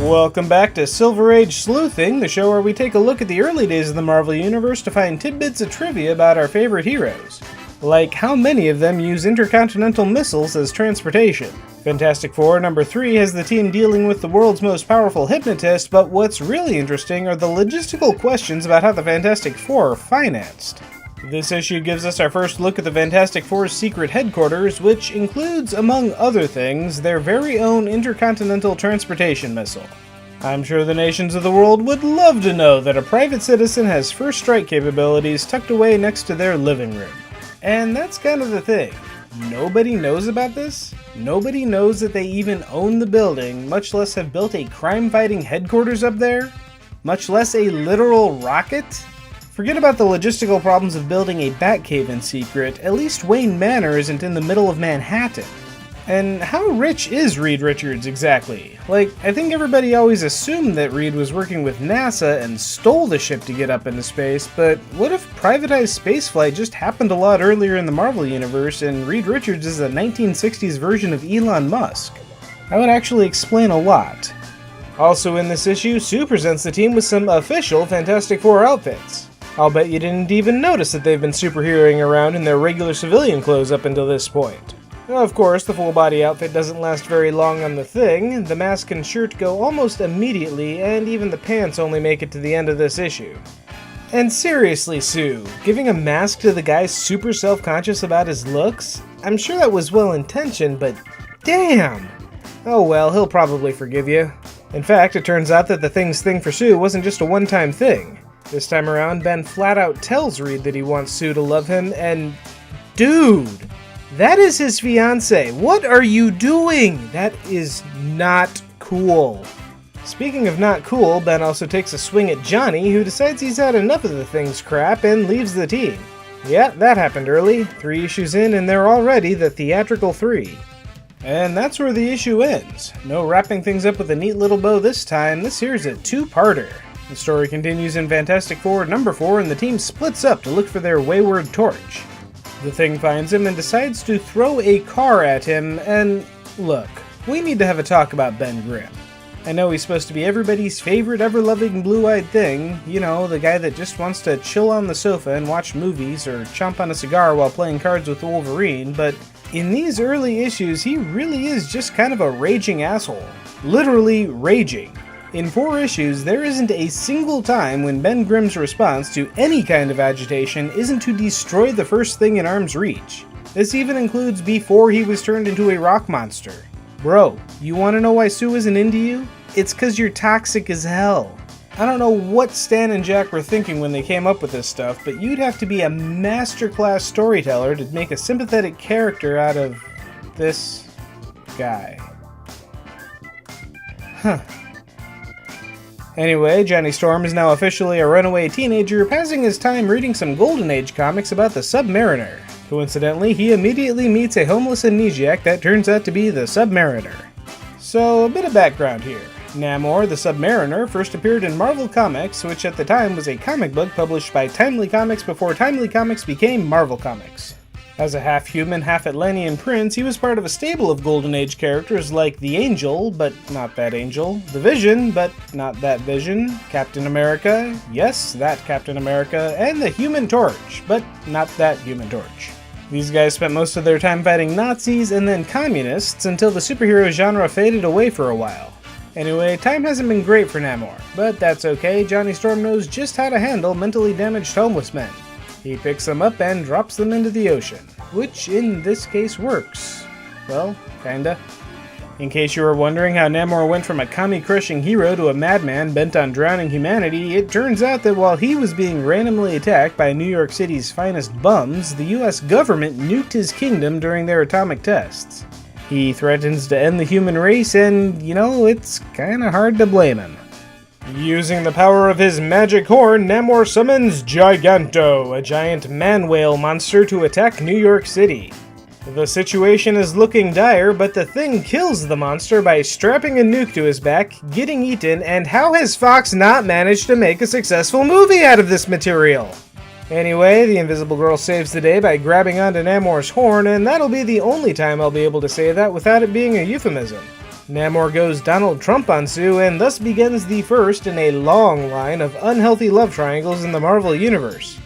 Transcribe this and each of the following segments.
Welcome back to Silver Age Sleuthing, the show where we take a look at the early days of the Marvel Universe to find tidbits of trivia about our favorite heroes. Like how many of them use intercontinental missiles as transportation. Fantastic Four number 3 has the team dealing with the world's most powerful hypnotist, but what's really interesting are the logistical questions about how the Fantastic Four are financed. This issue gives us our first look at the Fantastic Four's secret headquarters, which includes, among other things, their very own intercontinental transportation missile. I'm sure the nations of the world would love to know that a private citizen has first strike capabilities tucked away next to their living room. And that's kind of the thing. Nobody knows about this? Nobody knows that they even own the building, much less have built a crime-fighting headquarters up there? Much less a literal rocket? Forget about the logistical problems of building a Batcave in secret, at least Wayne Manor isn't in the middle of Manhattan. And how rich is Reed Richards exactly? Like, I think everybody always assumed that Reed was working with NASA and stole the ship to get up into space, but what if privatized spaceflight just happened a lot earlier in the Marvel Universe and Reed Richards is a 1960s version of Elon Musk? That would actually explain a lot. Also in this issue, Sue presents the team with some official Fantastic Four outfits. I'll bet you didn't even notice that they've been superheroing around in their regular civilian clothes up until this point. Of course, the full-body outfit doesn't last very long on the thing, the mask and shirt go almost immediately, and even the pants only make it to the end of this issue. And seriously, Sue, giving a mask to the guy super self-conscious about his looks? I'm sure that was well-intentioned, but damn! Oh well, he'll probably forgive you. In fact, it turns out that the Thing's thing for Sue wasn't just a one-time thing. This time around, Ben flat out tells Reed that he wants Sue to love him, and dude, that is his fiancée. What are you doing? That is not cool. Speaking of not cool, Ben also takes a swing at Johnny, who decides he's had enough of the Thing's crap and leaves the team. Yeah, that happened early. 3 issues in, and they're already the theatrical 3. And that's where the issue ends. No wrapping things up with a neat little bow this time. This here's a 2-parter. The story continues in Fantastic Four number 4, and the team splits up to look for their wayward Torch. The Thing finds him and decides to throw a car at him, and look, we need to have a talk about Ben Grimm. I know he's supposed to be everybody's favorite ever-loving blue-eyed thing, you know, the guy that just wants to chill on the sofa and watch movies or chomp on a cigar while playing cards with Wolverine, but in these early issues he really is just kind of a raging asshole. Literally raging. In 4 issues, there isn't a single time when Ben Grimm's response to any kind of agitation isn't to destroy the first thing in arm's reach. This even includes before he was turned into a rock monster. Bro, you wanna know why Sue isn't into you? It's 'cause you're toxic as hell. I don't know what Stan and Jack were thinking when they came up with this stuff, but you'd have to be a masterclass storyteller to make a sympathetic character out of this guy. Huh. Anyway, Johnny Storm is now officially a runaway teenager, passing his time reading some Golden Age comics about the Submariner. Coincidentally, he immediately meets a homeless amnesiac that turns out to be the Submariner. So, a bit of background here. Namor, the Submariner, first appeared in Marvel Comics, which at the time was a comic book published by Timely Comics before Timely Comics became Marvel Comics. As a half-human, half-Atlantean prince, he was part of a stable of Golden Age characters like the Angel, but not that Angel, the Vision, but not that Vision, Captain America, yes, that Captain America, and the Human Torch, but not that Human Torch. These guys spent most of their time fighting Nazis and then communists until the superhero genre faded away for a while. Anyway, time hasn't been great for Namor, but that's okay, Johnny Storm knows just how to handle mentally damaged homeless men. He picks them up and drops them into the ocean, which in this case works. Well, kinda. In case you were wondering how Namor went from a commie-crushing hero to a madman bent on drowning humanity, it turns out that while he was being randomly attacked by New York City's finest bums, the US government nuked his kingdom during their atomic tests. He threatens to end the human race and, you know, it's kinda hard to blame him. Using the power of his magic horn, Namor summons Giganto, a giant man-whale monster, to attack New York City. The situation is looking dire, but the Thing kills the monster by strapping a nuke to his back, getting eaten, and how has Fox not managed to make a successful movie out of this material? Anyway, the Invisible Girl saves the day by grabbing onto Namor's horn, and that'll be the only time I'll be able to say that without it being a euphemism. Namor goes Donald Trump on Sue, and thus begins the first in a long line of unhealthy love triangles in the Marvel Universe.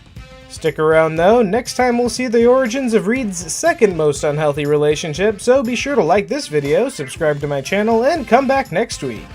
Stick around though, next time we'll see the origins of Reed's second most unhealthy relationship, so be sure to like this video, subscribe to my channel, and come back next week.